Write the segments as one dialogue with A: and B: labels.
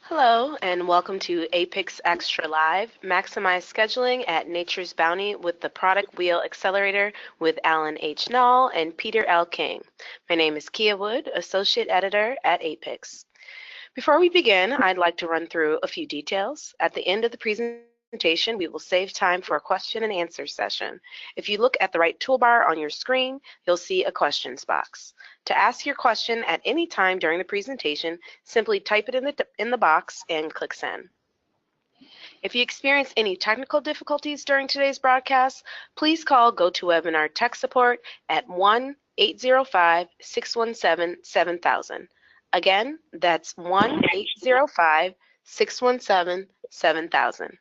A: Hello, and welcome to APICS Extra Live, Maximize Scheduling at Nature's Bounty with the Product Wheel Accelerator with Alan H. Nall and Peter L. King. My name is Kia Wood, Associate Editor at APICS. Before we begin, I'd like to run through a few details. At the end of the presentation, we will save time for a question and answer session. If you look at the right toolbar on your screen, you'll see a questions box. To ask your question at any time during the presentation, simply type it in the box and click send. If you experience any technical difficulties during today's broadcast, please call GoToWebinar Tech Support at 1-805-617-7000. Again, that's 1-805-617-7000.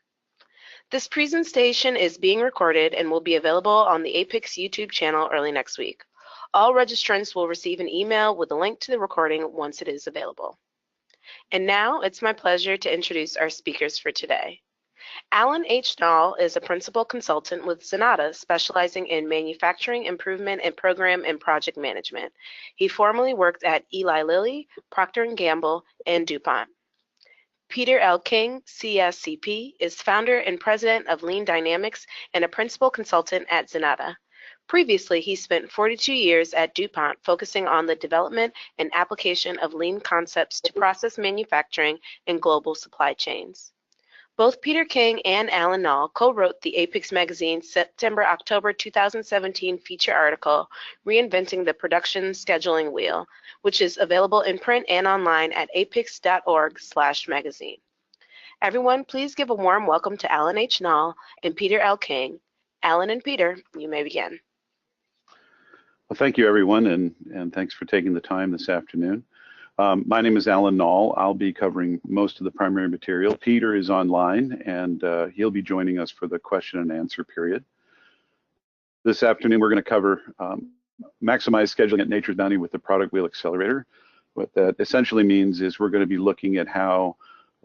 A: This presentation is being recorded and will be available on the APICS YouTube channel early next week. All registrants will receive an email with a link to the recording once it is available. And now it's my pleasure to introduce our speakers for today. Alan H. Nall is a principal consultant with Zanata, specializing in manufacturing improvement and program and project management. He formerly worked at Eli Lilly, Procter & Gamble, and DuPont. Peter L. King, CSCP, is founder and president of Lean Dynamics and a principal consultant at Zanata. Previously, he spent 42 years at DuPont focusing on the development and application of lean concepts to process manufacturing and global supply chains. Both Peter King and Alan Nall co-wrote the APICS magazine September-October 2017 feature article, Reinventing the Production Scheduling Wheel, which is available in print and online at apics.org/magazine. Everyone, please give a warm welcome to Alan H. Nall and Peter L. King. Alan and Peter, you may begin.
B: Well, thank you, everyone, and thanks for taking the time this afternoon. My name is Alan Nall. I'll be covering most of the primary material. Peter is online, and he'll be joining us for the question and answer period. This afternoon, we're going to cover maximize scheduling at Nature's Bounty with the Product Wheel Accelerator. What that essentially means is we're going to be looking at how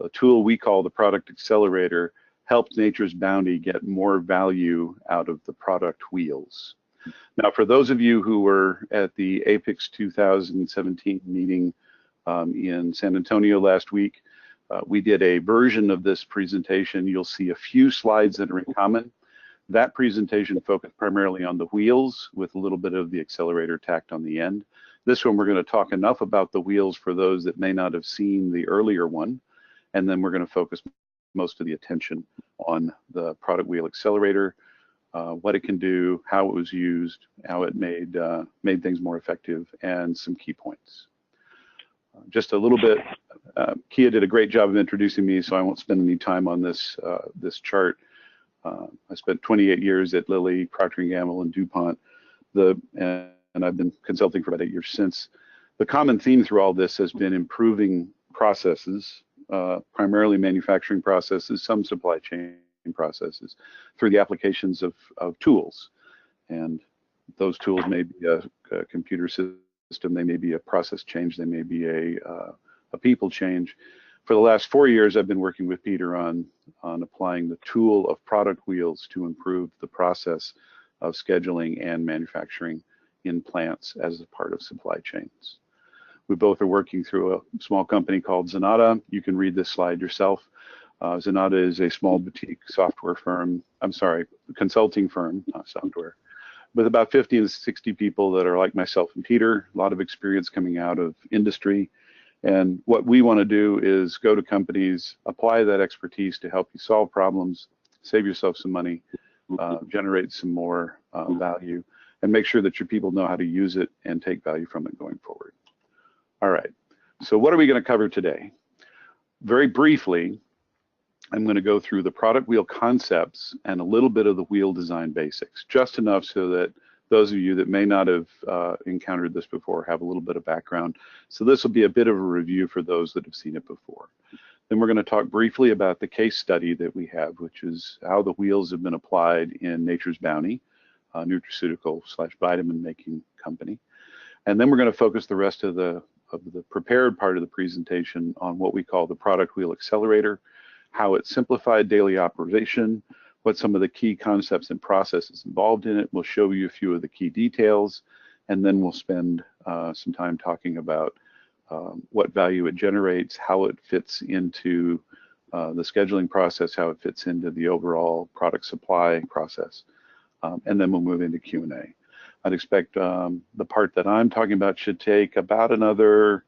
B: a tool we call the Product Accelerator helps Nature's Bounty get more value out of the product wheels. Now, for those of you who were at the APICS 2017 meeting in San Antonio last week, we did a version of this presentation. You'll see a few slides that are in common. That presentation focused primarily on the wheels with a little bit of the accelerator tacked on the end. This one, we're going to talk enough about the wheels for those that may not have seen the earlier one, and then we're going to focus most of the attention on the Product Wheel Accelerator, what it can do, how it was used, how it made things more effective, and some key points. Just a little bit, Kia did a great job of introducing me, so I won't spend any time on this chart. I spent 28 years at Lilly, Procter & Gamble, and DuPont, and I've been consulting for about 8 years since. The common theme through all this has been improving processes, primarily manufacturing processes, some supply chain processes, through the applications of tools. And those tools may be a computer system, they may be a process change, they may be a people change. For the last 4 years, I've been working with Peter on applying the tool of product wheels to improve the process of scheduling and manufacturing in plants as a part of supply chains. We both are working through a small company called Zanata. You can read this slide yourself. Zanata is a small boutique software firm, consulting firm, not software, with about 50 to 60 people that are like myself and Peter, a lot of experience coming out of industry. And what we want to do is go to companies, apply that expertise to help you solve problems, save yourself some money, generate some more value, and make sure that your people know how to use it and take value from it going forward. All right, so what are we going to cover today? Very briefly, I'm going to go through the product wheel concepts and a little bit of the wheel design basics, just enough so that those of you that may not have encountered this before have a little bit of background. So this will be a bit of a review for those that have seen it before. Then we're going to talk briefly about the case study that we have, which is how the wheels have been applied in Nature's Bounty, nutraceutical/vitamin making company. And then we're going to focus the rest of the prepared part of the presentation on what we call the Product Wheel Accelerator, how it simplified daily operation, what some of the key concepts and processes involved in it. We'll show you a few of the key details, and then we'll spend some time talking about what value it generates, how it fits into the scheduling process, how it fits into the overall product supply process, and then we'll move into Q&A. I'd expect the part that I'm talking about should take about another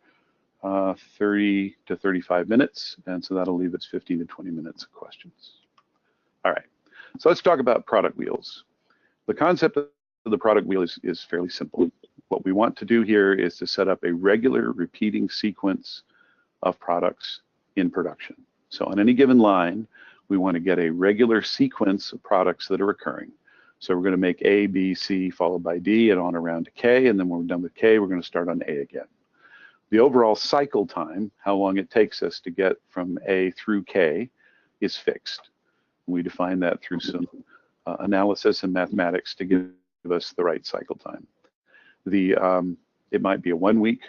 B: 30 to 35 minutes, and so that'll leave us 15 to 20 minutes of questions. All right, so let's talk about product wheels. The concept of the product wheel is fairly simple. What we want to do here is to set up a regular repeating sequence of products in production. So on any given line, we want to get a regular sequence of products that are occurring. So we're going to make A, B, C, followed by D, and on around to K, and then when we're done with K, we're going to start on A again. The overall cycle time, how long it takes us to get from A through K, is fixed. We define that through some analysis and mathematics to give us the right cycle time. It might be a 1 week,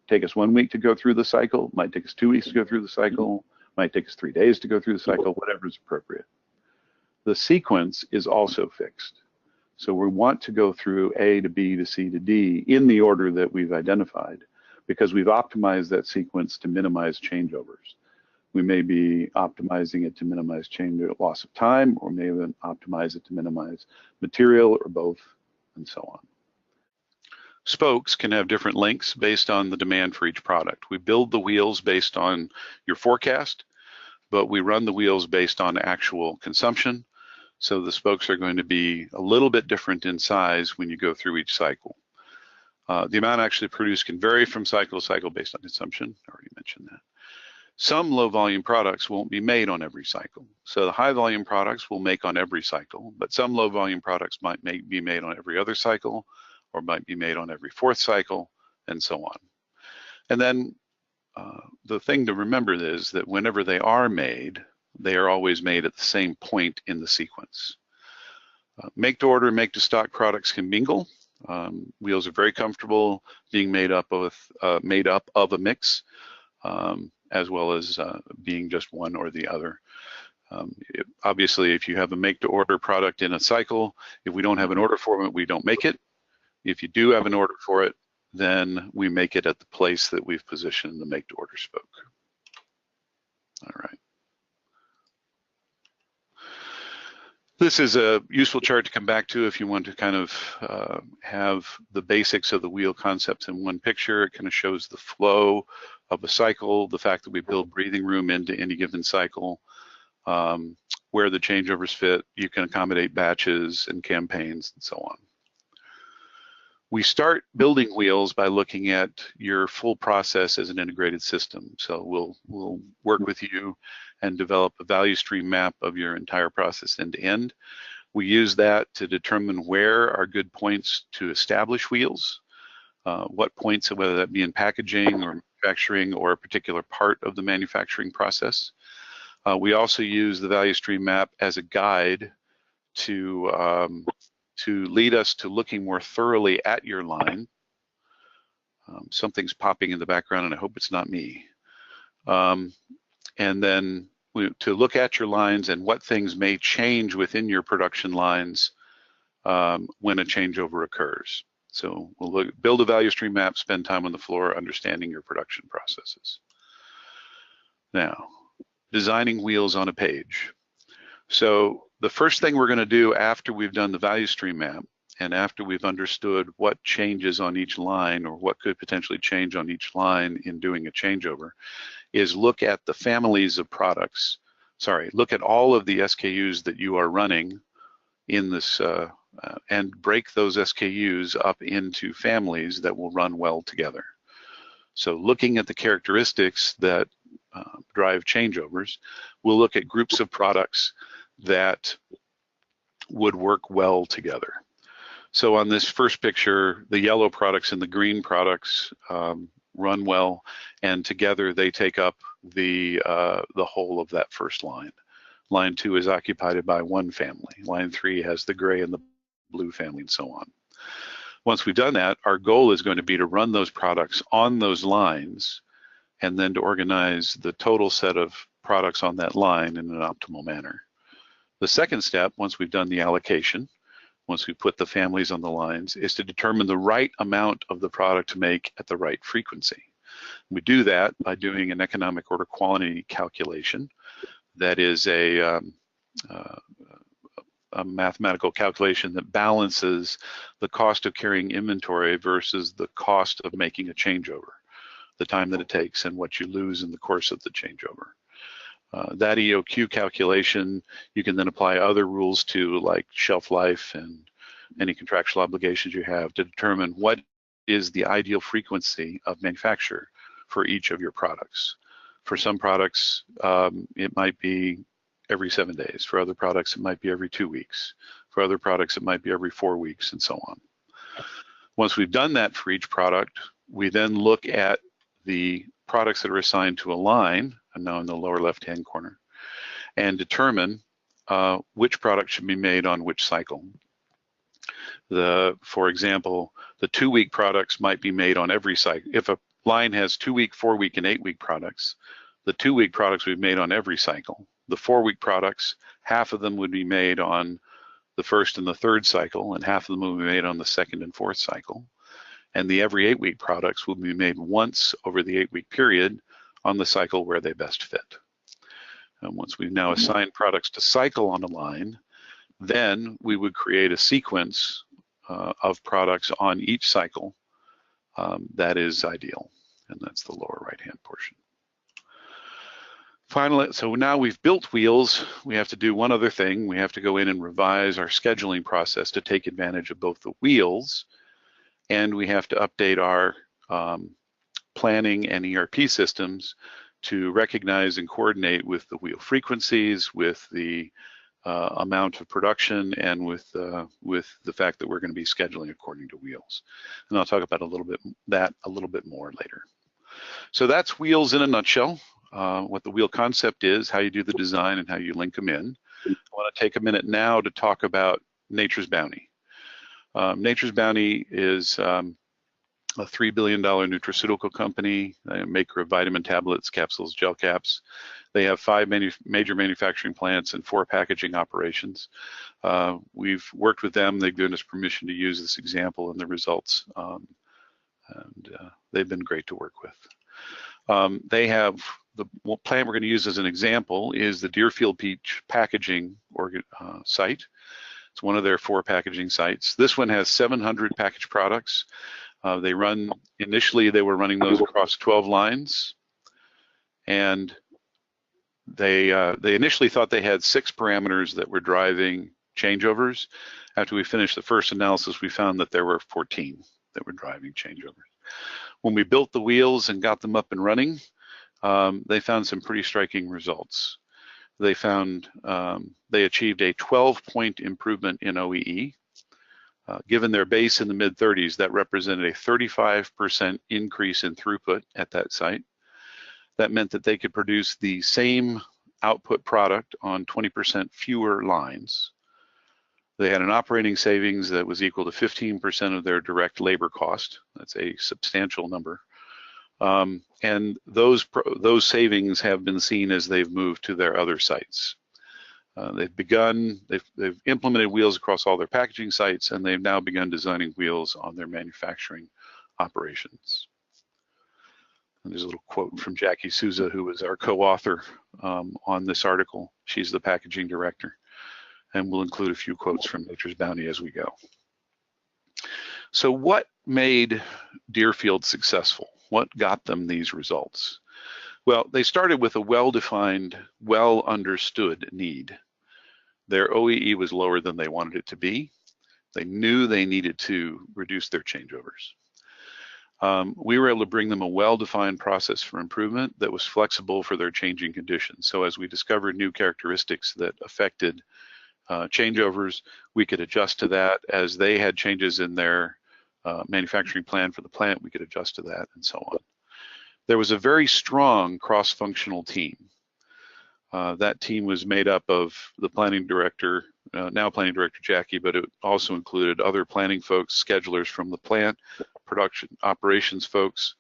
B: take us 1 week to go through the cycle, might take us 2 weeks to go through the cycle, might take us 3 days to go through the cycle, whatever is appropriate. The sequence is also fixed. So we want to go through A to B to C to D in the order that we've identified, because we've optimized that sequence to minimize changeovers. We may be optimizing it to minimize loss of time, or may even optimize it to minimize material, or both, and so on. Spokes can have different lengths based on the demand for each product. We build the wheels based on your forecast, but we run the wheels based on actual consumption. So the spokes are going to be a little bit different in size when you go through each cycle. The amount actually produced can vary from cycle to cycle based on consumption. I already mentioned that. Some low volume products won't be made on every cycle. So the high volume products will make on every cycle, but some low volume products might be made on every other cycle, or might be made on every 4th cycle, and so on. And then the thing to remember is that whenever they are made, they are always made at the same point in the sequence. Make to order, make to stock products can mingle. Wheels are very comfortable being made up of a mix, as well as being just one or the other. Obviously, if you have a make to order product in a cycle, if we don't have an order for it, we don't make it. If you do have an order for it, then we make it at the place that we've positioned the make to order spoke. All right. This is a useful chart to come back to if you want to kind of have the basics of the wheel concepts in one picture. It kind of shows the flow of a cycle, the fact that we build breathing room into any given cycle, where the changeovers fit. You can accommodate batches and campaigns and so on. We start building wheels by looking at your full process as an integrated system. So we'll work with you and develop a value stream map of your entire process end to end. We use that to determine where are good points to establish wheels, what points, whether that be in packaging or manufacturing or a particular part of the manufacturing process. We also use the value stream map as a guide to lead us to looking more thoroughly at your line. Something's popping in the background, and I hope it's not me. And then to look at your lines and what things may change within your production lines when a changeover occurs. So we'll build a value stream map, spend time on the floor understanding your production processes. Now, designing wheels on a page. So the first thing we're going to do after we've done the value stream map and after we've understood what changes on each line or what could potentially change on each line in doing a changeover is look at the families of products. Look at all of the SKUs that you are running in this and break those SKUs up into families that will run well together. So looking at the characteristics that drive changeovers, we'll look at groups of products that would work well together. So on this first picture, the yellow products and the green products run well, and together they take up the whole of that first line. Line 2 is occupied by one family. Line 3 has the gray and the blue family, and so on. Once we've done that, our goal is going to be to run those products on those lines and then to organize the total set of products on that line in an optimal manner. The second step, once we've done the allocation, once we put the families on the lines, is to determine the right amount of the product to make at the right frequency. We do that by doing an economic order quantity calculation. That is a mathematical calculation that balances the cost of carrying inventory versus the cost of making a changeover, the time that it takes and what you lose in the course of the changeover. That EOQ calculation, you can then apply other rules to, like shelf life and any contractual obligations you have, to determine what is the ideal frequency of manufacture for each of your products. For some products, it might be every 7 days. For other products, it might be every 2 weeks. For other products, it might be every 4 weeks, and so on. Once we've done that for each product, we then look at the products that are assigned to a line, and now in the lower left-hand corner, and determine which product should be made on which cycle. For example, the 2-week products might be made on every cycle. If a line has 2-week, 4-week, and 8-week products, the 2-week products would be made on every cycle. The 4-week products, half of them would be made on the 1st and the 3rd cycle, and half of them would be made on the 2nd and 4th cycle. And the every 8-week products will be made once over the 8-week period on the cycle where they best fit. And once we've now assigned products to cycle on a line, then we would create a sequence of products on each cycle that is ideal, and that's the lower right-hand portion. Finally, so now we've built wheels, we have to do one other thing. We have to go in and revise our scheduling process to take advantage of both the wheels, and we have to update our planning and ERP systems to recognize and coordinate with the wheel frequencies, with the amount of production, and with the fact that we're going to be scheduling according to wheels. And I'll talk about a little bit more later. So that's wheels in a nutshell. What the wheel concept is, how you do the design, and how you link them in. I want to take a minute now to talk about Nature's Bounty. Nature's Bounty is a $3 billion nutraceutical company, a maker of vitamin tablets, capsules, gel caps. They have 5 major manufacturing plants and 4 packaging operations. We've worked with them. They've given us permission to use this example and the results, and they've been great to work with. They have the plant we're going to use as an example is the Deerfield Beach packaging site. It's one of their 4 packaging sites. This one has 700 packaged products. Initially they were running those across 12 lines, and they initially thought they had 6 parameters that were driving changeovers. After we finished the first analysis, we found that there were 14 that were driving changeovers. When we built the wheels and got them up and running, they found some pretty striking results. They found they achieved a 12-point improvement in OEE. Given their base in the mid-30s, that represented a 35% increase in throughput at that site. That meant that they could produce the same output product on 20% fewer lines. They had an operating savings that was equal to 15% of their direct labor cost. That's a substantial number. And those savings have been seen as they've moved to their other sites. They've implemented wheels across all their packaging sites, and they've now begun designing wheels on their manufacturing operations. And there's a little quote from Jackie Souza, who was our co-author on this article. She's the packaging director, and we'll include a few quotes from Nature's Bounty as we go. So what made Deerfield successful? What got them these results? Well, they started with a well-defined, well-understood need. Their OEE was lower than they wanted it to be. They knew they needed to reduce their changeovers. We were able to bring them a well-defined process for improvement that was flexible for their changing conditions. So as we discovered new characteristics that affected changeovers, we could adjust to that. As they had changes in their manufacturing plan for the plant, we could adjust to that, and so on. There was a very strong cross-functional team. That team was made up of the planning director, now planning director Jackie, but it also included other planning folks, schedulers from the plant, production operations folks.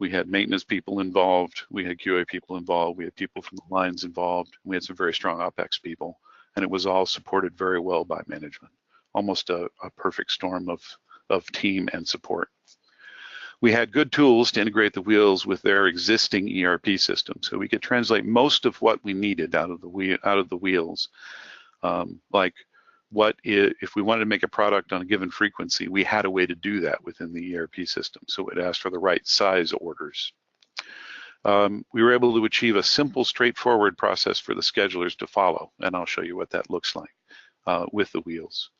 B: We had maintenance people involved. We had QA people involved. We had people from the lines involved. We had some very strong OPEX people, and it was all supported very well by management. Almost a perfect storm of team and support. We had good tools to integrate the wheels with their existing ERP system, so we could translate most of what we needed out of the wheels. Like if we wanted to make a product on a given frequency, we had a way to do that within the ERP system, so it asked for the right size orders. We were able to achieve a simple, straightforward process for the schedulers to follow, and I'll show you what that looks like with the wheels.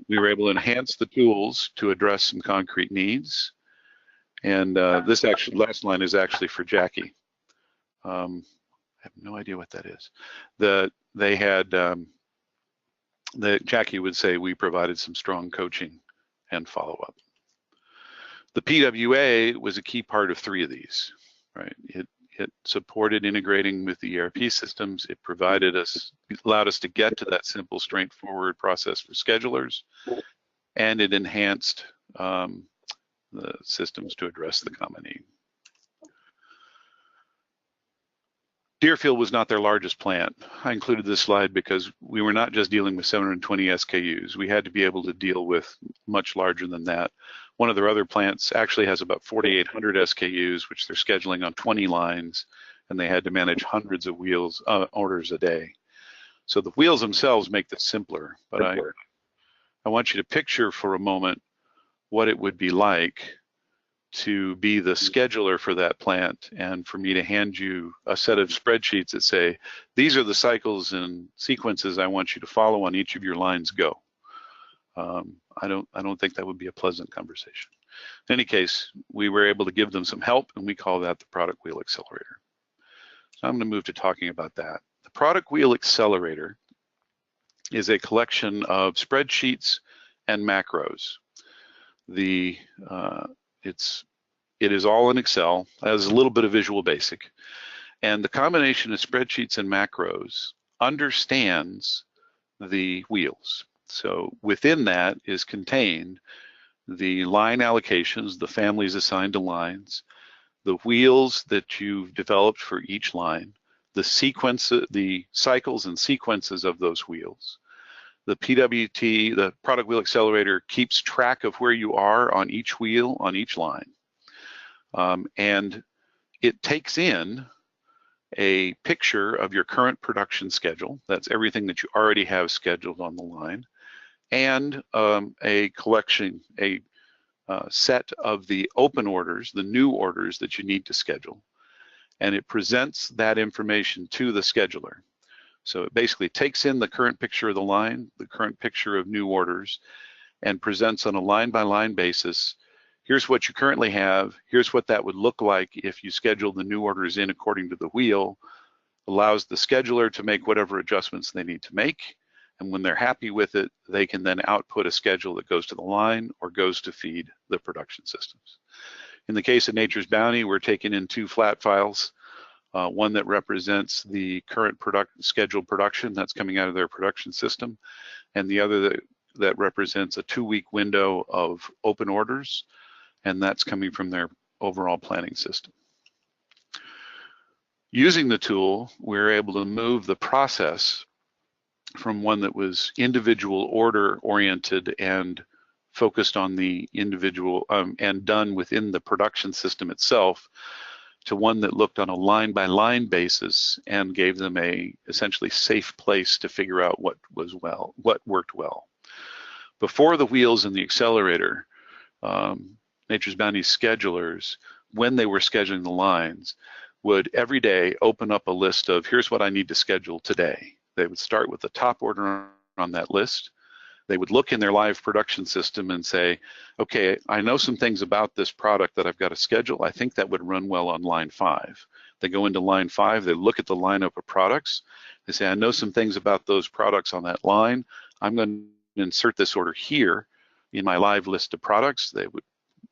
B: We were able to enhance the tools to address some concrete needs, and this last line is actually for Jackie. I have no idea what that is. Jackie would say we provided some strong coaching and follow-up. The PWA was a key part of 3 of these, right? It supported integrating with the ERP systems. It allowed us to get to that simple, straightforward process for schedulers, and it enhanced the systems to address the common need. Deerfield was not their largest plant. I included this slide because we were not just dealing with 720 SKUs. We had to be able to deal with much larger than that. One of their other plants actually has about 4,800 SKUs, which they're scheduling on 20 lines, and they had to manage hundreds of wheels orders a day. So the wheels themselves make this simpler, but I want you to picture for a moment what it would be like to be the scheduler for that plant and for me to hand you a set of spreadsheets that say, these are the cycles and sequences I want you to follow on each of your lines, go. I don't think that would be a pleasant conversation. In any case, we were able to give them some help, and we call that the Product Wheel Accelerator. So I'm going to move to talking about that. The Product Wheel Accelerator is a collection of spreadsheets and macros. It is all in Excel, has a little bit of Visual Basic, and the combination of spreadsheets and macros understands the wheels. So within that is contained the line allocations, the families assigned to lines, the wheels that you've developed for each line, the cycles and sequences of those wheels. The PWT, the Product Wheel Accelerator, keeps track of where you are on each wheel, on each line. And it takes in a picture of your current production schedule. That's everything that you already have scheduled on the line, and a collection, a set of the open orders, the new orders that you need to schedule. And it presents that information to the scheduler. So it basically takes in the current picture of the line, the current picture of new orders, and presents on a line-by-line basis, here's what you currently have, here's what that would look like if you schedule the new orders in according to the wheel, allows the scheduler to make whatever adjustments they need to make, and when they're happy with it, they can then output a schedule that goes to the line or goes to feed the production systems. In the case of Nature's Bounty, we're taking in 2 flat files, one that represents the current scheduled production that's coming out of their production system, and the other that represents a 2-week window of open orders, and that's coming from their overall planning system. Using the tool, we're able to move the process from one that was individual order oriented and focused on the individual and done within the production system itself, to one that looked on a line-by-line basis and gave them a essentially safe place to figure out what worked well. Before the wheels and the accelerator, Nature's Bounty schedulers, when they were scheduling the lines, would every day open up a list of, here's what I need to schedule today. They would start with the top order on that list. They would look in their live production system and say, okay, I know some things about this product that I've got to schedule. I think that would run well on line 5. They go into line 5, they look at the lineup of products. They say, I know some things about those products on that line. I'm going to insert this order here in my live list of products. They would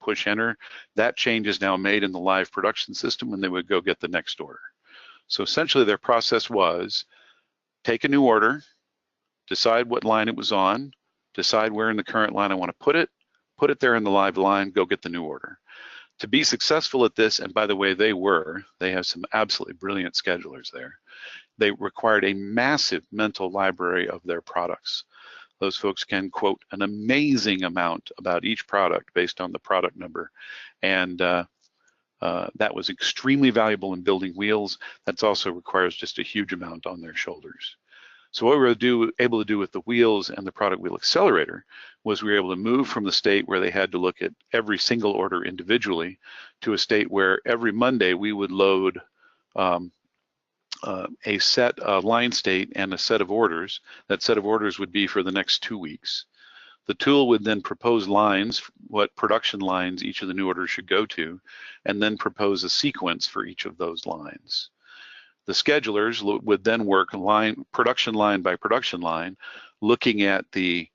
B: push enter. That change is now made in the live production system, and they would go get the next order. So essentially their process was take a new order, decide what line it was on, decide where in the current line I want to put it there in the live line, go get the new order. To be successful at this, and by the way, they have some absolutely brilliant schedulers there. They required a massive mental library of their products. Those folks can quote an amazing amount about each product based on the product number. And that was extremely valuable in building wheels. That also requires just a huge amount on their shoulders. So what we were able to do with the wheels and the product wheel accelerator was we were able to move from the state where they had to look at every single order individually to a state where every Monday we would load a line state and a set of orders. That set of orders would be for the next 2 weeks. The tool would then propose lines, what production lines each of the new orders should go to, and then propose a sequence for each of those lines. The schedulers would then work production line by production line, looking at the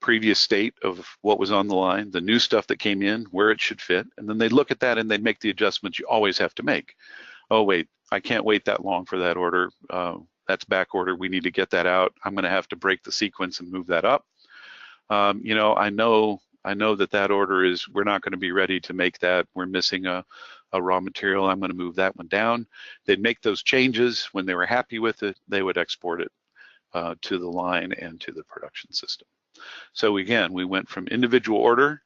B: previous state of what was on the line, the new stuff that came in, where it should fit, and then they'd look at that and they'd make the adjustments you always have to make. Oh wait, I can't wait that long for that order. That's back order, we need to get that out. I'm gonna have to break the sequence and move that up. You know, I know that order is, we're not gonna be ready to make that. We're missing a raw material. I'm gonna move that one down. They'd make those changes. When they were happy with it, they would export it to the line and to the production system. So again, we went from individual order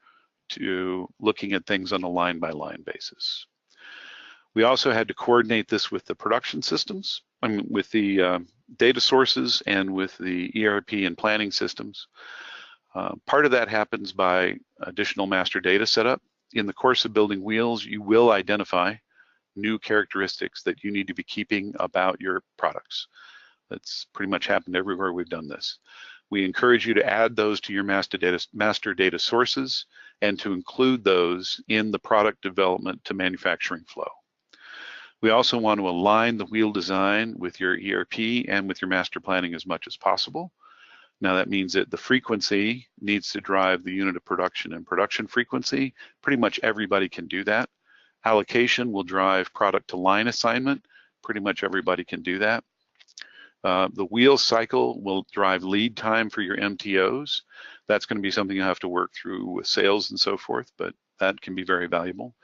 B: to looking at things on a line-by-line basis. We also had to coordinate this with the production systems, with the data sources and with the ERP and planning systems. Part of that happens by additional master data setup. In the course of building wheels, you will identify new characteristics that you need to be keeping about your products. That's pretty much happened everywhere we've done this. We encourage you to add those to your master data sources and to include those in the product development to manufacturing flow. We also want to align the wheel design with your ERP and with your master planning as much as possible. Now that means that the frequency needs to drive the unit of production and production frequency. Pretty much everybody can do that. Allocation will drive product to line assignment. Pretty much everybody can do that. The wheel cycle will drive lead time for your MTOs. That's going to be something you have to work through with sales and so forth, but that can be very valuable.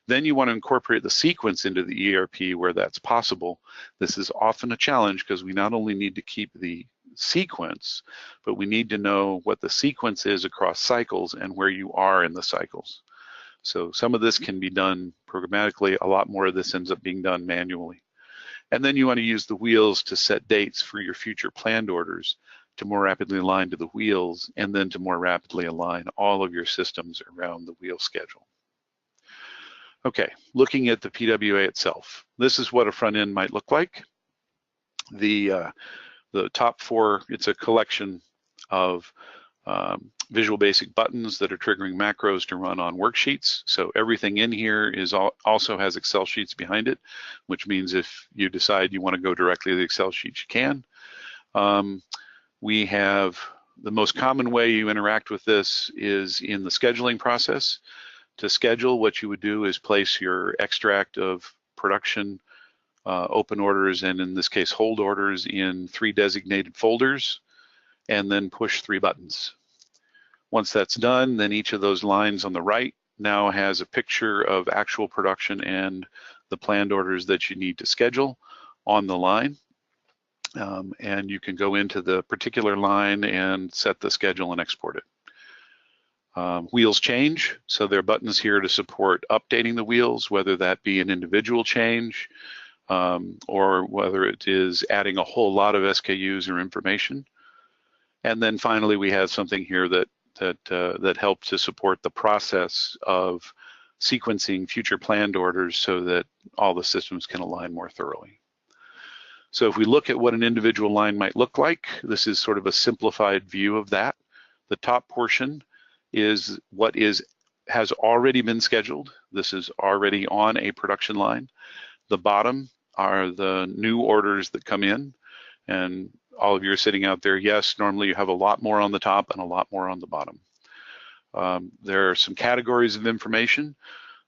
B: Then you want to incorporate the sequence into the ERP where that's possible. This is often a challenge because we not only need to keep the sequence, but we need to know what the sequence is across cycles and where you are in the cycles. So some of this can be done programmatically. A lot more of this ends up being done manually. And then you want to use the wheels to set dates for your future planned orders to more rapidly align to the wheels, and then to more rapidly align all of your systems around the wheel schedule. Okay, looking at the PWA itself. This is what a front end might look like. The top four, it's a collection of Visual Basic buttons that are triggering macros to run on worksheets. So everything in here is also has Excel sheets behind it, which means if you decide you want to go directly to the Excel sheets, you can. We have the most common way you interact with this is in the scheduling process. To schedule, what you would do is place your extract of production open orders, and in this case hold orders, in 3 designated folders, and then push 3 buttons. Once that's done, then each of those lines on the right now has a picture of actual production and the planned orders that you need to schedule on the line. And you can go into the particular line and set the schedule and export it. Wheels change, so there are buttons here to support updating the wheels, whether that be an individual change or whether it is adding a whole lot of SKUs or information. And then finally, we have something here that helps to support the process of sequencing future planned orders so that all the systems can align more thoroughly. So if we look at what an individual line might look like, this is sort of a simplified view of that. The top portion is what has already been scheduled. This is already on a production line. The bottom are the new orders that come in, and all of you are sitting out there, yes, normally you have a lot more on the top and a lot more on the bottom. There are some categories of information.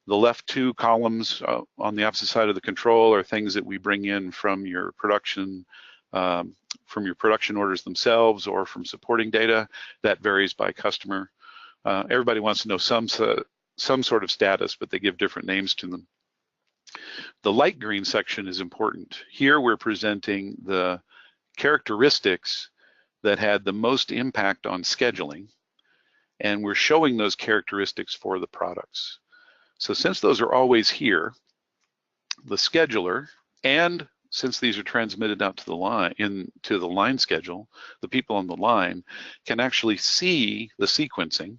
B: The left 2 columns on the opposite side of the control are things that we bring in from your production orders themselves or from supporting data. That varies by customer. Everybody wants to know some sort of status, but they give different names to them. The light green section is important. Here we're presenting the characteristics that had the most impact on scheduling, and we're showing those characteristics for the products. So since those are always here, the scheduler, and since these are transmitted out to the line, into the line schedule, the people on the line can actually see the sequencing,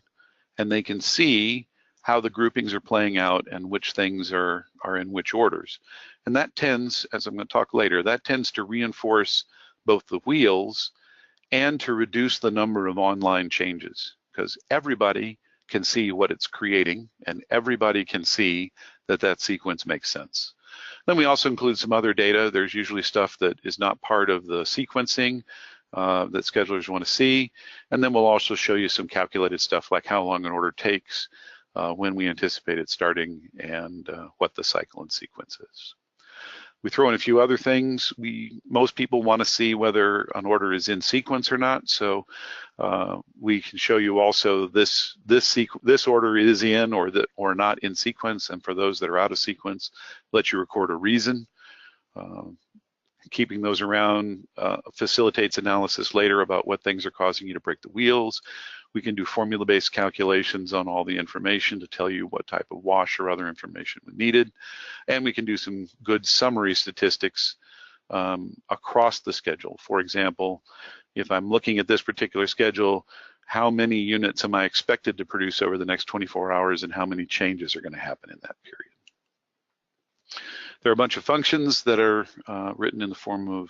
B: and they can see how the groupings are playing out and which things are in which orders. And that tends, as I'm going to talk later, that tends to reinforce both the wheels and to reduce the number of online changes, because everybody can see what it's creating and everybody can see that that sequence makes sense. Then we also include some other data. There's usually stuff that is not part of the sequencing that schedulers want to see. And then we'll also show you some calculated stuff like how long an order takes, when we anticipate it starting, and what the cycle and sequence is. We throw in a few other things. Most people want to see whether an order is in sequence or not. So we can show you also this order is in or not in sequence. And for those that are out of sequence, let you record a reason. Keeping those around facilitates analysis later about what things are causing you to break the wheels. We can do formula-based calculations on all the information to tell you what type of wash or other information we needed. And we can do some good summary statistics across the schedule. For example, if I'm looking at this particular schedule, how many units am I expected to produce over the next 24 hours and how many changes are going to happen in that period? There are a bunch of functions that are written in the form of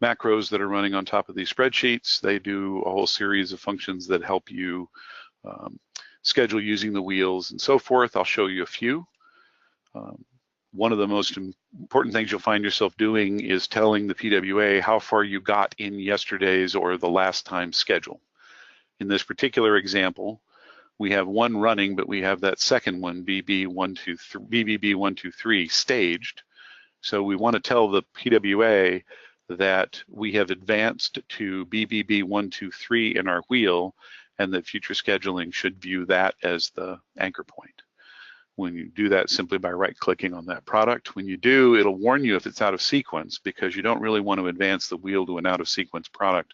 B: macros that are running on top of these spreadsheets. They do a whole series of functions that help you schedule using the wheels and so forth. I'll show you a few. One of the most important things you'll find yourself doing is telling the PWA how far you got in yesterday's or the last time schedule. In this particular example, we have one running, but we have that second one, BBB123, staged. So we want to tell the PWA that we have advanced to BBB123 in our wheel, and that future scheduling should view that as the anchor point. When you do that simply by right-clicking on that product, when you do, it'll warn you if it's out of sequence, because you don't really want to advance the wheel to an out-of-sequence product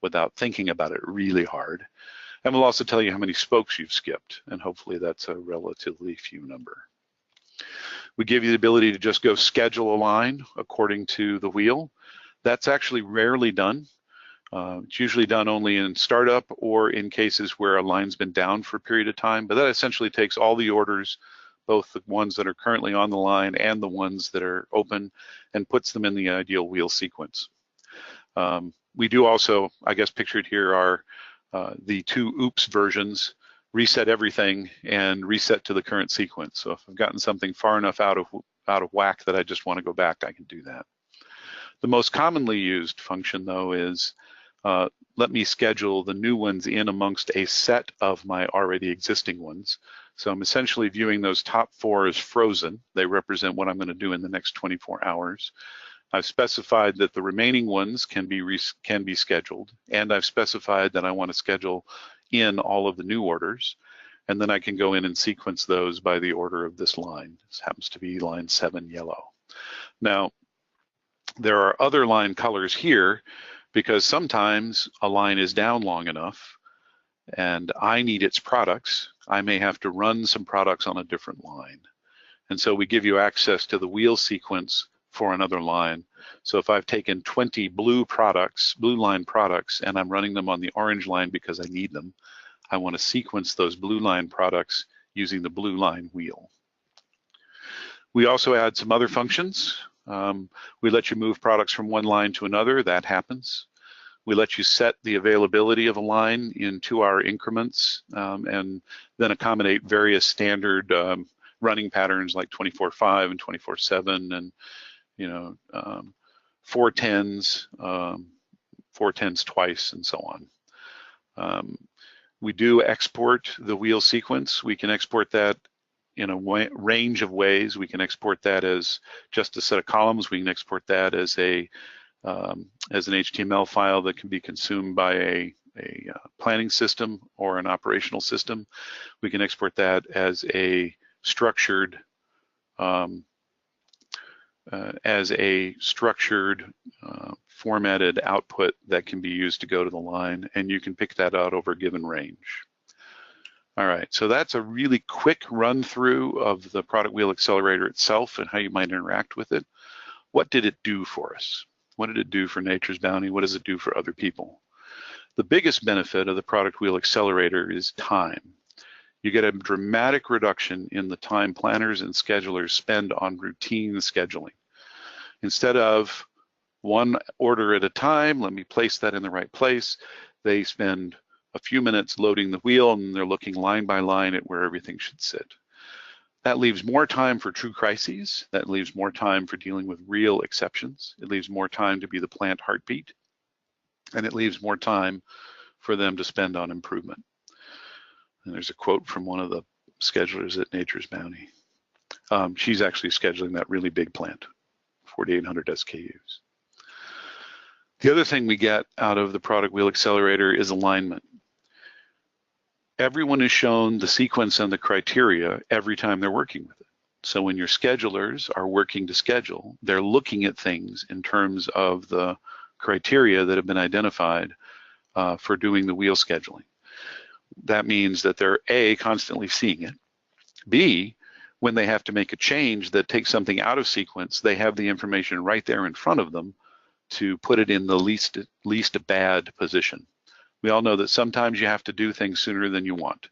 B: without thinking about it really hard. And we'll also tell you how many spokes you've skipped, and hopefully that's a relatively few number. We give you the ability to just go schedule a line according to the wheel. That's actually rarely done. It's usually done only in startup or in cases where a line's been down for a period of time, but that essentially takes all the orders, both the ones that are currently on the line and the ones that are open, and puts them in the ideal wheel sequence. We do also, I guess pictured here are the two oops versions, reset everything and reset to the current sequence. So if I've gotten something far enough out of whack that I just want to go back, I can do that. The most commonly used function, though, is let me schedule the new ones in amongst a set of my already existing ones. So I'm essentially viewing those top four as frozen. They represent what I'm going to do in the next 24 hours. I've specified that the remaining ones can be scheduled, and I've specified that I want to schedule in all of the new orders, and then I can go in and sequence those by the order of this line. This happens to be line 7, yellow. Now, there are other line colors here because sometimes a line is down long enough and I need its products. I may have to run some products on a different line. And so we give you access to the wheel sequence for another line. So if I've taken 20 blue line products, and I'm running them on the orange line because I need them, I want to sequence those blue line products using the blue line wheel. We also add some other functions. We let you move products from one line to another. That happens. We let you set the availability of a line in 2-hour increments, and then accommodate various standard running patterns like 24/5 and 24/7, and 410s, 410s twice, and so on. We do export the wheel sequence. We can export that in a range of ways. We can export that as just a set of columns. We can export that as an HTML file that can be consumed by a planning system or an operational system. We can export that as a structured formatted output that can be used to go to the line, and you can pick that out over a given range. All right, so that's a really quick run through of the product wheel accelerator itself and how you might interact with it. What did it do for us? What did it do for Nature's Bounty? What does it do for other people? The biggest benefit of the product wheel accelerator is time. You get a dramatic reduction in the time planners and schedulers spend on routine scheduling. Instead of one order at a time, let me place that in the right place, they spend a few minutes loading the wheel and they're looking line by line at where everything should sit. That leaves more time for true crises. That leaves more time for dealing with real exceptions. It leaves more time to be the plant heartbeat. And it leaves more time for them to spend on improvement. And there's a quote from one of the schedulers at Nature's Bounty. She's actually scheduling that really big plant, 4,800 SKUs. The other thing we get out of the product wheel accelerator is alignment. Everyone is shown the sequence and the criteria every time they're working with it. So when your schedulers are working to schedule, they're looking at things in terms of the criteria that have been identified for doing the wheel scheduling. That means that they're A, constantly seeing it. B, when they have to make a change that takes something out of sequence, they have the information right there in front of them to put it in the least bad position. We all know that sometimes you have to do things sooner than you want,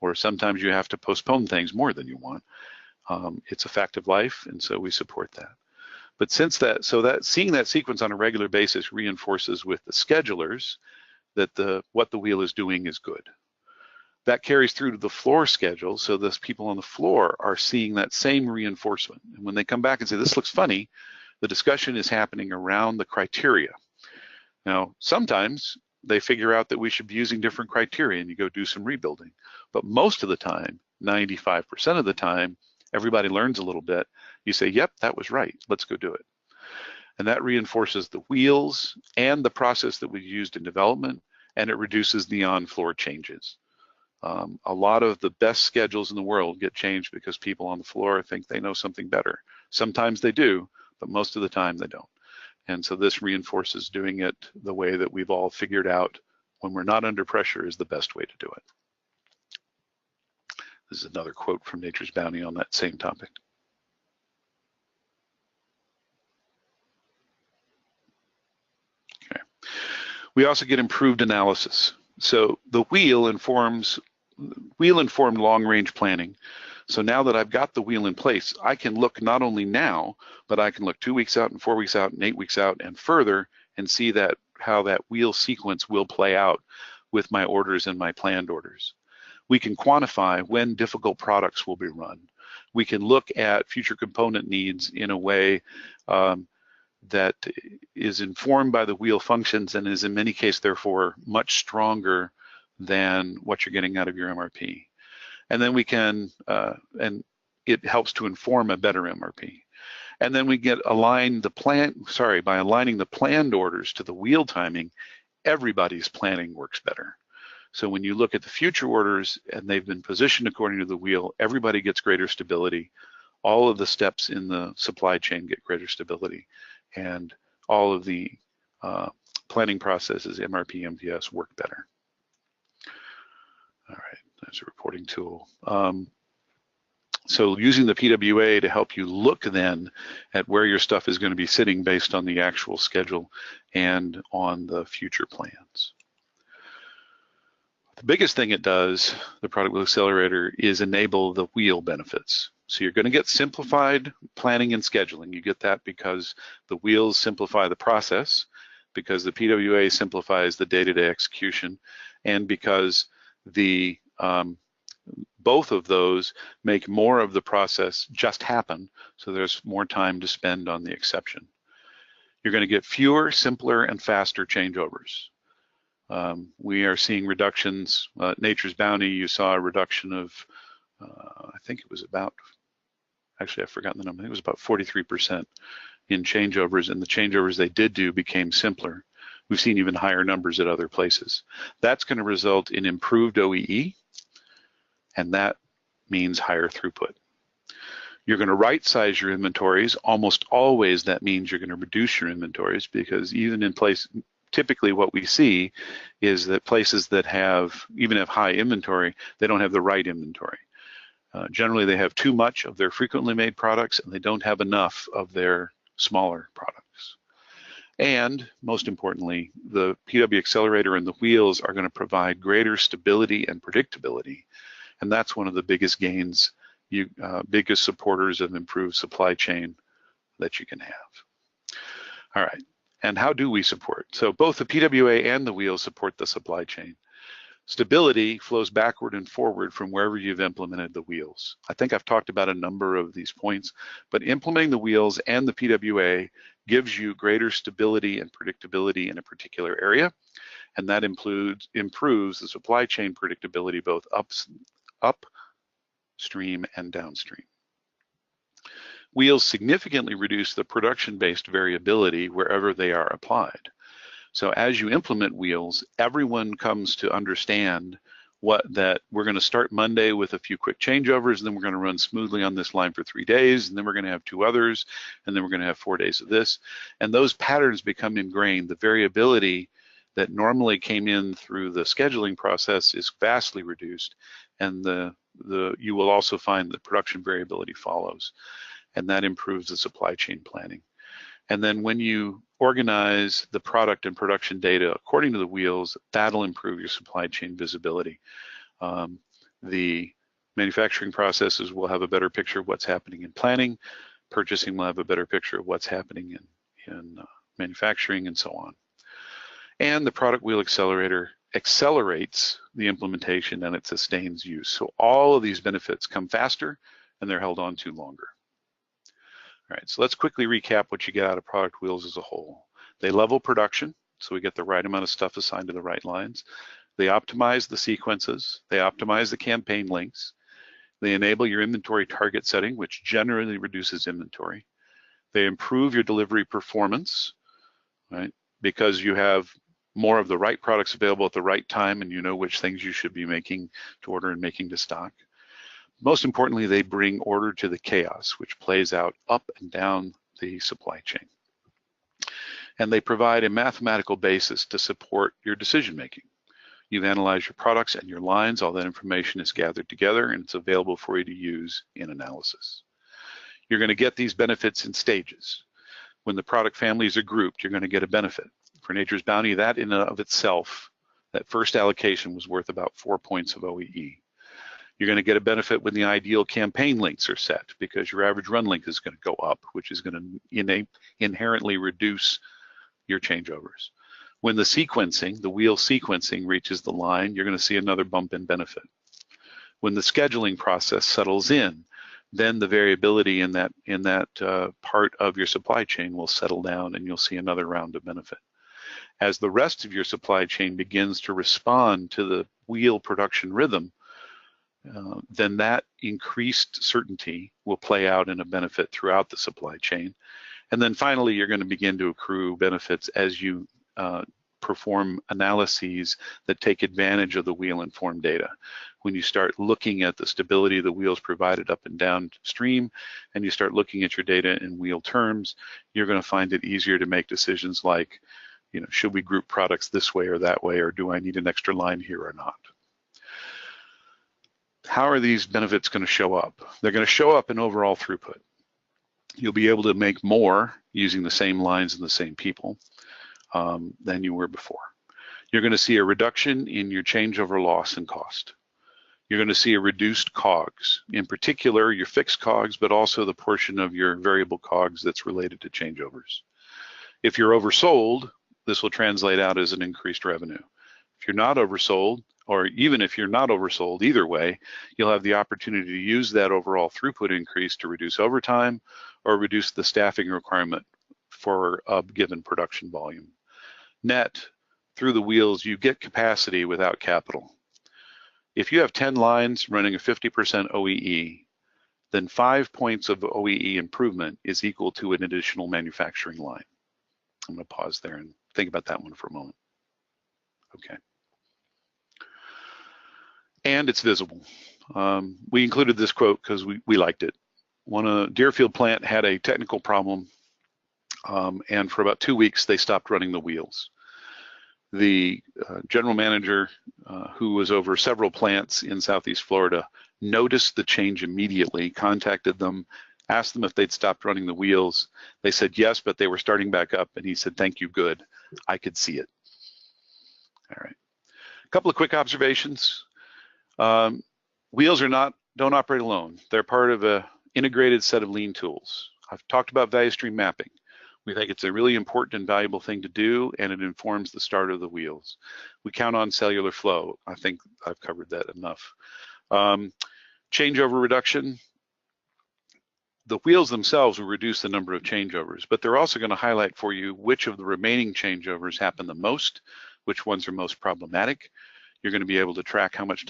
B: or sometimes you have to postpone things more than you want. It's a fact of life, and so we support that. But since that, so that seeing that sequence on a regular basis reinforces with the schedulers that what the wheel is doing is good. That carries through to the floor schedule, so those people on the floor are seeing that same reinforcement. And when they come back and say, this looks funny, the discussion is happening around the criteria. Now, sometimes they figure out that we should be using different criteria and you go do some rebuilding. But most of the time, 95% of the time, everybody learns a little bit. You say, yep, that was right, let's go do it. And that reinforces the wheels and the process that we used in development, and it reduces the on-floor changes. A lot of the best schedules in the world get changed because people on the floor think they know something better. Sometimes they do, but most of the time they don't. And so this reinforces doing it the way that we've all figured out when we're not under pressure is the best way to do it. This is another quote from Nature's Bounty on that same topic. Okay. We also get improved analysis. So the wheel-informed long-range planning. So now that I've got the wheel in place, I can look not only now, but I can look 2 weeks out and 4 weeks out and 8 weeks out and further and see that how that wheel sequence will play out with my orders and my planned orders. We can quantify when difficult products will be run. We can look at future component needs in a way that is informed by the wheel functions and is in many cases therefore much stronger than what you're getting out of your MRP. And then we can, and it helps to inform a better MRP. And then we get by aligning the planned orders to the wheel timing, everybody's planning works better. So when you look at the future orders and they've been positioned according to the wheel, everybody gets greater stability. All of the steps in the supply chain get greater stability, and all of the planning processes, MRP, MVS, work better. All right, that's a reporting tool. So using the PWA to help you look then at where your stuff is going to be sitting based on the actual schedule and on the future plans. The biggest thing it does, the Product Wheel Accelerator, is enable the wheel benefits. So you're going to get simplified planning and scheduling. You get that because the wheels simplify the process, because the PWA simplifies the day-to-day execution, and because the both of those make more of the process just happen, so there's more time to spend on the exception. You're going to get fewer, simpler, and faster changeovers. We are seeing reductions. Nature's Bounty, you saw a reduction of, I think it was about, actually I've forgotten the number, I think it was about 43% in changeovers, and the changeovers they did do became simpler. We've seen even higher numbers at other places. That's going to result in improved OEE, and that means higher throughput. You're going to right size your inventories. Almost always that means you're going to reduce your inventories, because even in place, typically what we see is that places that even have high inventory, they don't have the right inventory. Generally, they have too much of their frequently made products, and they don't have enough of their smaller products. And most importantly, the PW Accelerator and the wheels are going to provide greater stability and predictability. And that's one of the biggest gains, biggest supporters of improved supply chain that you can have. All right, and how do we support? So both the PWA and the wheels support the supply chain. Stability flows backward and forward from wherever you've implemented the wheels. I think I've talked about a number of these points, but implementing the wheels and the PWA gives you greater stability and predictability in a particular area, and that improves the supply chain predictability both upstream and downstream. Wheels significantly reduce the production-based variability wherever they are applied. So as you implement wheels, everyone comes to understand that we're going to start Monday with a few quick changeovers, and then we're going to run smoothly on this line for 3 days, and then we're going to have 2 others, and then we're going to have 4 days of this. And those patterns become ingrained. The variability that normally came in through the scheduling process is vastly reduced, and you will also find that production variability follows, and that improves the supply chain planning. And then when you organize the product and production data according to the wheels, that'll improve your supply chain visibility. The manufacturing processes will have a better picture of what's happening in planning. Purchasing will have a better picture of what's happening in manufacturing, and so on. And the product wheel accelerator accelerates the implementation, and it sustains use. So all of these benefits come faster, and they're held on to longer. All right, so let's quickly recap what you get out of product wheels as a whole. They level production, so we get the right amount of stuff assigned to the right lines. They optimize the sequences. They optimize the campaign links. They enable your inventory target setting, which generally reduces inventory. They improve your delivery performance, right? Because you have more of the right products available at the right time, and you know which things you should be making to order and making to stock. Most importantly, they bring order to the chaos, which plays out up and down the supply chain. And they provide a mathematical basis to support your decision-making. You've analyzed your products and your lines. All that information is gathered together, and it's available for you to use in analysis. You're going to get these benefits in stages. When the product families are grouped, you're going to get a benefit. For Nature's Bounty, that in and of itself, that first allocation was worth about 4 points of OEE. You're going to get a benefit when the ideal campaign links are set, because your average run length is going to go up, which is going to inherently reduce your changeovers. When the sequencing, the wheel sequencing reaches the line, you're going to see another bump in benefit. When the scheduling process settles in, then the variability in that part of your supply chain will settle down, and you'll see another round of benefit. As the rest of your supply chain begins to respond to the wheel production rhythm, then that increased certainty will play out in a benefit throughout the supply chain. And then finally, you're going to begin to accrue benefits as you perform analyses that take advantage of the wheel-informed data. When you start looking at the stability of the wheels provided up and downstream, and you start looking at your data in wheel terms, you're going to find it easier to make decisions like, should we group products this way or that way, or do I need an extra line here or not? How are these benefits going to show up? They're going to show up in overall throughput. You'll be able to make more using the same lines and the same people than you were before. You're going to see a reduction in your changeover loss and cost. You're going to see a reduced COGS, in particular your fixed COGS, but also the portion of your variable COGS that's related to changeovers. If you're oversold, this will translate out as an increased revenue. If you're not oversold, or even if you're not oversold, either way, you'll have the opportunity to use that overall throughput increase to reduce overtime or reduce the staffing requirement for a given production volume. Net, through the wheels, you get capacity without capital. If you have 10 lines running a 50% OEE, then 5 points of OEE improvement is equal to an additional manufacturing line. I'm going to pause there and think about that one for a moment. Okay. And it's visible. We included this quote because we liked it. Deerfield plant had a technical problem, and for about 2 weeks they stopped running the wheels. The general manager, who was over several plants in Southeast Florida, noticed the change immediately, contacted them, asked them if they'd stopped running the wheels. They said yes, but they were starting back up, and he said, "Thank you, good. I could see it." All right. A couple of quick observations. Wheels don't operate alone. They're part of an integrated set of lean tools. I've talked about value stream mapping. We think it's a really important and valuable thing to do, and it informs the start of the wheels. We count on cellular flow. I think I've covered that enough. Changeover reduction. The wheels themselves will reduce the number of changeovers, but they're also going to highlight for you which of the remaining changeovers happen the most, which ones are most problematic. You're going to be able to track how much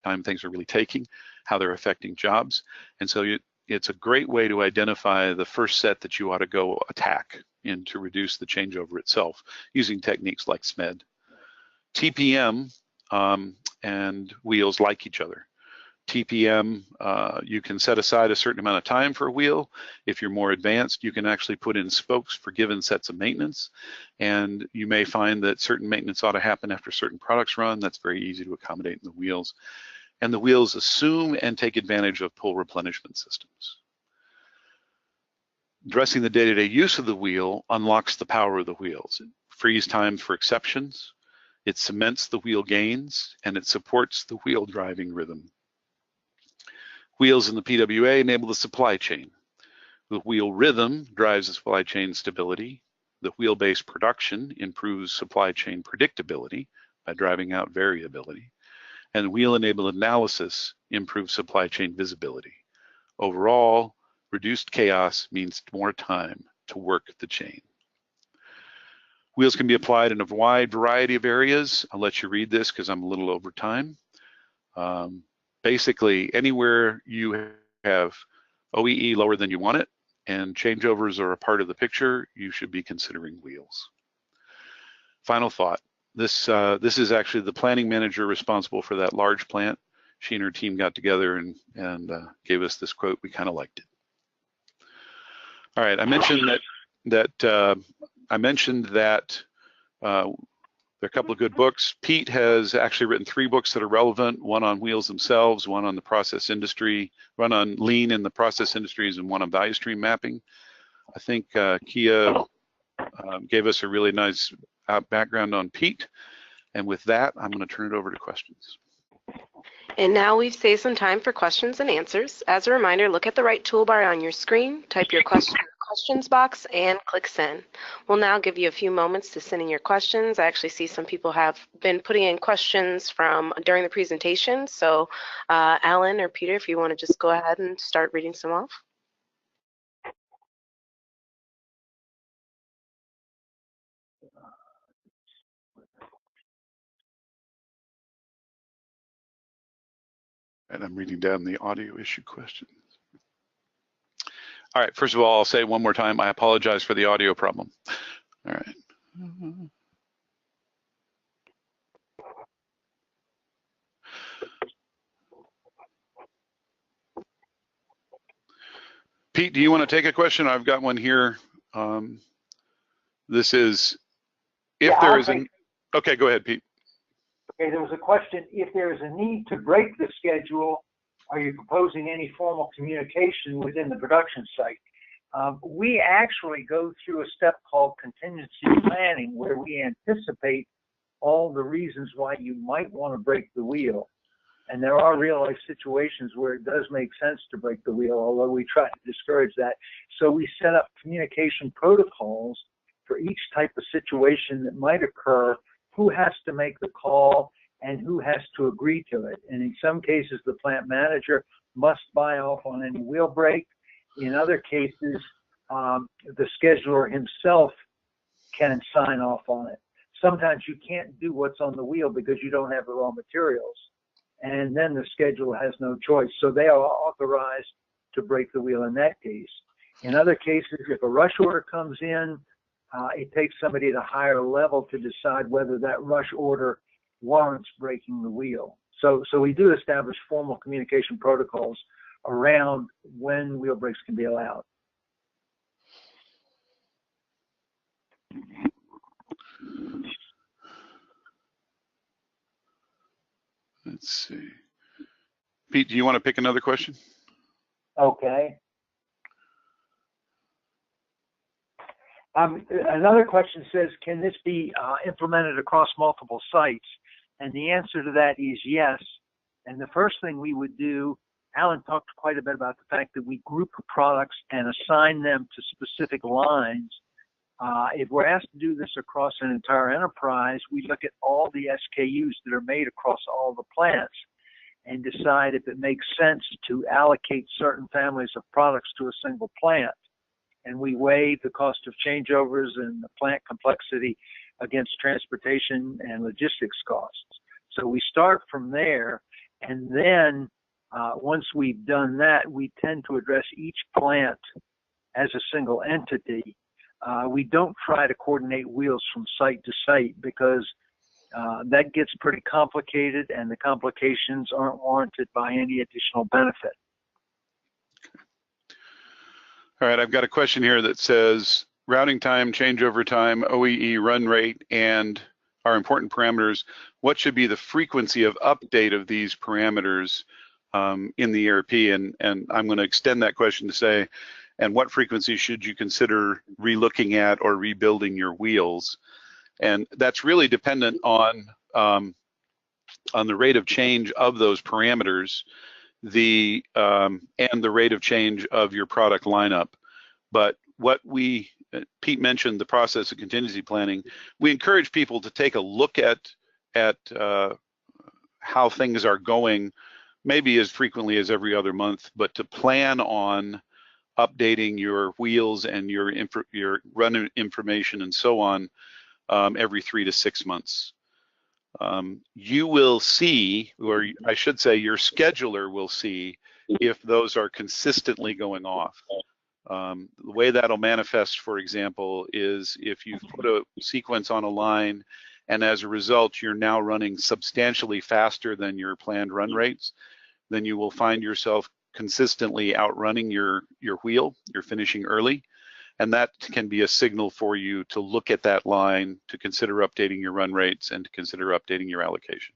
B: time things are really taking, how they're affecting jobs. And so it's a great way to identify the first set that you ought to go attack and to reduce the changeover itself using techniques like SMED. TPM and wheels like each other. TPM, you can set aside a certain amount of time for a wheel. If you're more advanced, you can actually put in spokes for given sets of maintenance. And you may find that certain maintenance ought to happen after certain products run. That's very easy to accommodate in the wheels. And the wheels assume and take advantage of pull replenishment systems. Addressing the day-to-day use of the wheel unlocks the power of the wheels. It frees time for exceptions, it cements the wheel gains, and it supports the wheel driving rhythm. Wheels in the PWA enable the supply chain. The wheel rhythm drives the supply chain stability. The wheel-based production improves supply chain predictability by driving out variability. And wheel-enabled analysis improves supply chain visibility. Overall, reduced chaos means more time to work the chain. Wheels can be applied in a wide variety of areas. I'll let you read this because I'm a little over time. Basically, anywhere you have OEE lower than you want it and changeovers are a part of the picture, you should be considering wheels. Final thought. This is actually the planning manager responsible for that large plant. She and her team got together and gave us this quote. We kind of liked it. All right, I mentioned that there are a couple of good books. Pete has actually written 3 books that are relevant, one on wheels themselves, one on the process industry, one on lean in the process industries, and one on value stream mapping. I think Kia gave us a really nice background on Pete. And with that, I'm going to turn it over to questions.
A: And now we've saved some time for questions and answers. As a reminder, look at the right toolbar on your screen, type your question in the questions box, and click send. We'll now give you a few moments to send in your questions. I actually see some people have been putting in questions from during the presentation. So Alan or Peter, if you want to just go ahead and start reading some off.
B: And I'm reading down the audio issue questions. All right, first of all, I'll say one more time, I apologize for the audio problem. All right. Pete, do you want to take a question? I've got one here. This is, okay, go ahead, Pete.
C: Okay, there was a question, if there is a need to break the schedule, are you proposing any formal communication within the production site? We actually go through a step called contingency planning where we anticipate all the reasons why you might want to break the wheel. And there are real life situations where it does make sense to break the wheel, although we try to discourage that. So we set up communication protocols for each type of situation that might occur, who has to make the call and who has to agree to it. And in some cases, the plant manager must buy off on any wheel break. In other cases, the scheduler himself can sign off on it. Sometimes you can't do what's on the wheel because you don't have the raw materials. And then the scheduler has no choice. So they are authorized to break the wheel in that case. In other cases, if a rush order comes in, it takes somebody at a higher level to decide whether that rush order warrants breaking the wheel. So we do establish formal communication protocols around when wheel breaks can be allowed.
B: Let's see. Pete, do you want to pick another question?
C: Okay. Another question says, can this be implemented across multiple sites? And the answer to that is yes. And the first thing we would do, Alan talked quite a bit about the fact that we group products and assign them to specific lines. If we're asked to do this across an entire enterprise, we look at all the SKUs that are made across all the plants and decide if it makes sense to allocate certain families of products to a single plant. And we weigh the cost of changeovers and the plant complexity against transportation and logistics costs. So we start from there, and then once we've done that, we tend to address each plant as a single entity. We don't try to coordinate wheels from site to site because that gets pretty complicated, and the complications aren't warranted by any additional benefit.
B: All right, I've got a question here that says, routing time, changeover time, OEE run rate, and our important parameters. What should be the frequency of update of these parameters in the ERP? And I'm going to extend that question to say, and what frequency should you consider relooking at or rebuilding your wheels? And that's really dependent on the rate of change of those parameters, and the rate of change of your product lineup. But what Pete mentioned the process of contingency planning. We encourage people to take a look at how things are going, maybe as frequently as every other month, but to plan on updating your wheels and your run information and so on every 3 to 6 months. You will see, or I should say your scheduler will see, if those are consistently going off. The way that'll manifest, for example, is if you've put a sequence on a line and as a result you're now running substantially faster than your planned run rates, then you will find yourself consistently outrunning your wheel, you're finishing early, and that can be a signal for you to look at that line, to consider updating your run rates, and to consider updating your allocation.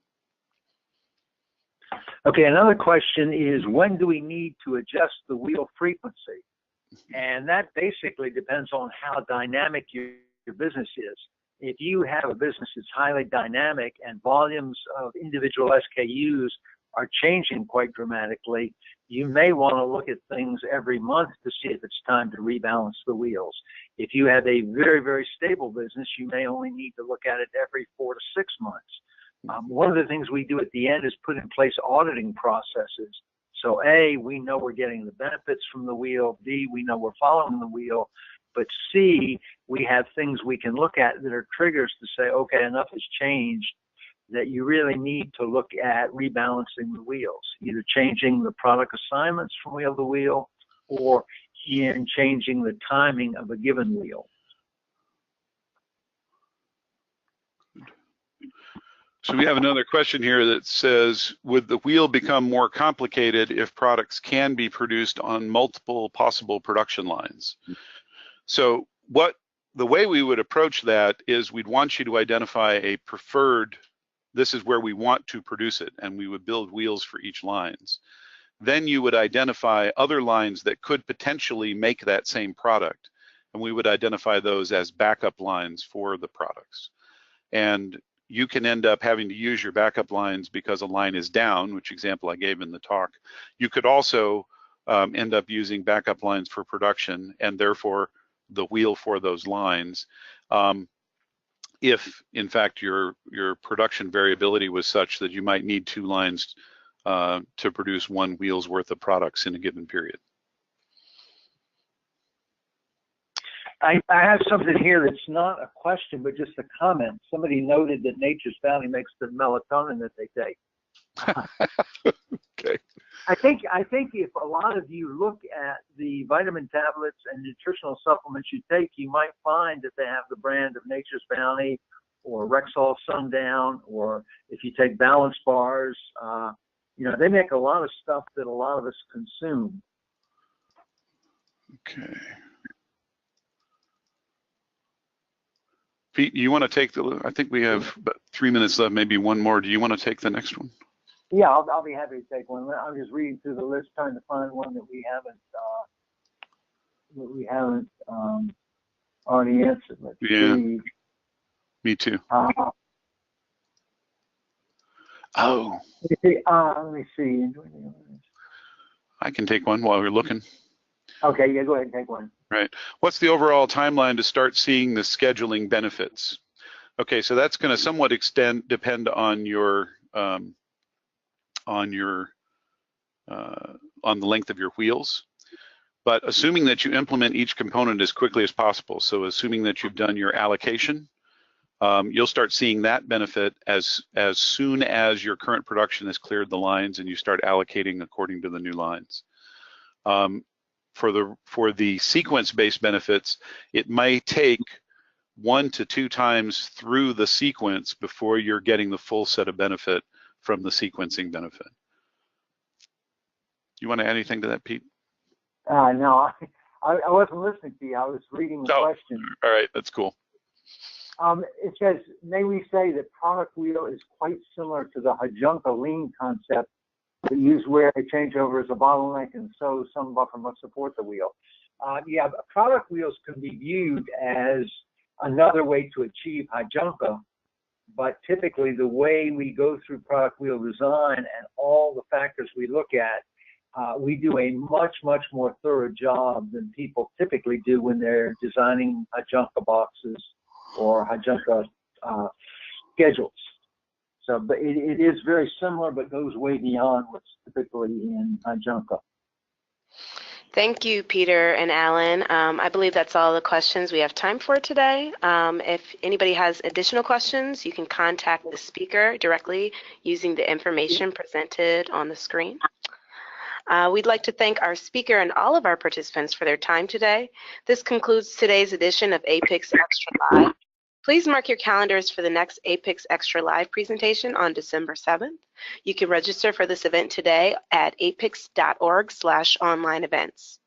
C: Okay, another question is, when do we need to adjust the wheel frequency? And that basically depends on how dynamic your business is. If you have a business that's highly dynamic and volumes of individual SKUs are changing quite dramatically, you may want to look at things every month to see if it's time to rebalance the wheels. If you have a very, very stable business, you may only need to look at it every 4 to 6 months. One of the things we do at the end is put in place auditing processes. So A, we know we're getting the benefits from the wheel. B, we know we're following the wheel. But C, we have things we can look at that are triggers to say, okay, enough has changed that you really need to look at rebalancing the wheels, either changing the product assignments from wheel to wheel or in changing the timing of a given wheel.
B: So we have another question here that says, would the wheel become more complicated if products can be produced on multiple possible production lines? So the way we would approach that is we'd want you to identify a preferred, this is where we want to produce it, and we would build wheels for each lines. Then you would identify other lines that could potentially make that same product, and we would identify those as backup lines for the products. And you can end up having to use your backup lines because a line is down, which example I gave in the talk. You could also end up using backup lines for production and therefore the wheel for those lines. If in fact your production variability was such that you might need 2 lines to produce 1 wheel's worth of products in a given period.
C: I have something here that's not a question, but just a comment. Somebody noted that Nature's Bounty makes the melatonin that they take.
B: Okay.
C: I think if a lot of you look at the vitamin tablets and nutritional supplements you take, you might find that they have the brand of Nature's Bounty or Rexall Sundown, or if you take balance bars, You know, they make a lot of stuff that a lot of us consume.
B: Okay. Pete, you want to take I think we have about 3 minutes left, maybe one more. Do you want to take the next one?
C: Yeah, I'll be happy to take one. I'm just reading through the list, trying to find one that we haven't already answered. Let's see.
B: Me too.
C: Oh. Let me see.
B: I can take one while we're looking.
C: Okay, yeah, go ahead and take one.
B: Right. What's the overall timeline to start seeing the scheduling benefits? Okay, so that's going to somewhat depend on your on the length of your wheels. But assuming that you implement each component as quickly as possible, so assuming that you've done your allocation, you'll start seeing that benefit as soon as your current production has cleared the lines and you start allocating according to the new lines. For the sequence-based benefits, it may take 1 to 2 times through the sequence before you're getting the full set of benefit from the sequencing benefit. You want to add anything to that, Pete?
C: No, I wasn't listening to you. I was reading the question.
B: All right, that's cool.
C: It says, may we say that product wheel is quite similar to the Hajunka lean concept that use where a changeover is a bottleneck and so some buffer must support the wheel. Yeah, product wheels can be viewed as another way to achieve Hajunka, but typically the way we go through product wheel design and all the factors we look at, we do a much, much more thorough job than people typically do when they're designing Hajunka boxes or Hajunka schedules. So, but it is very similar, but goes way beyond what's typically in Hajunka.
A: Thank you, Peter and Alan. I believe that's all the questions we have time for today. If anybody has additional questions, you can contact the speaker directly using the information presented on the screen. We'd like to thank our speaker and all of our participants for their time today. This concludes today's edition of APICS Extra Live. Please mark your calendars for the next APICS Extra Live presentation on December 7th. You can register for this event today at apics.org/online events.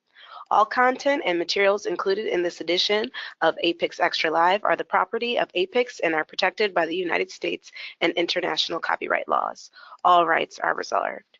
A: All content and materials included in this edition of APICS Extra Live are the property of APICS and are protected by the United States and international copyright laws. All rights are reserved.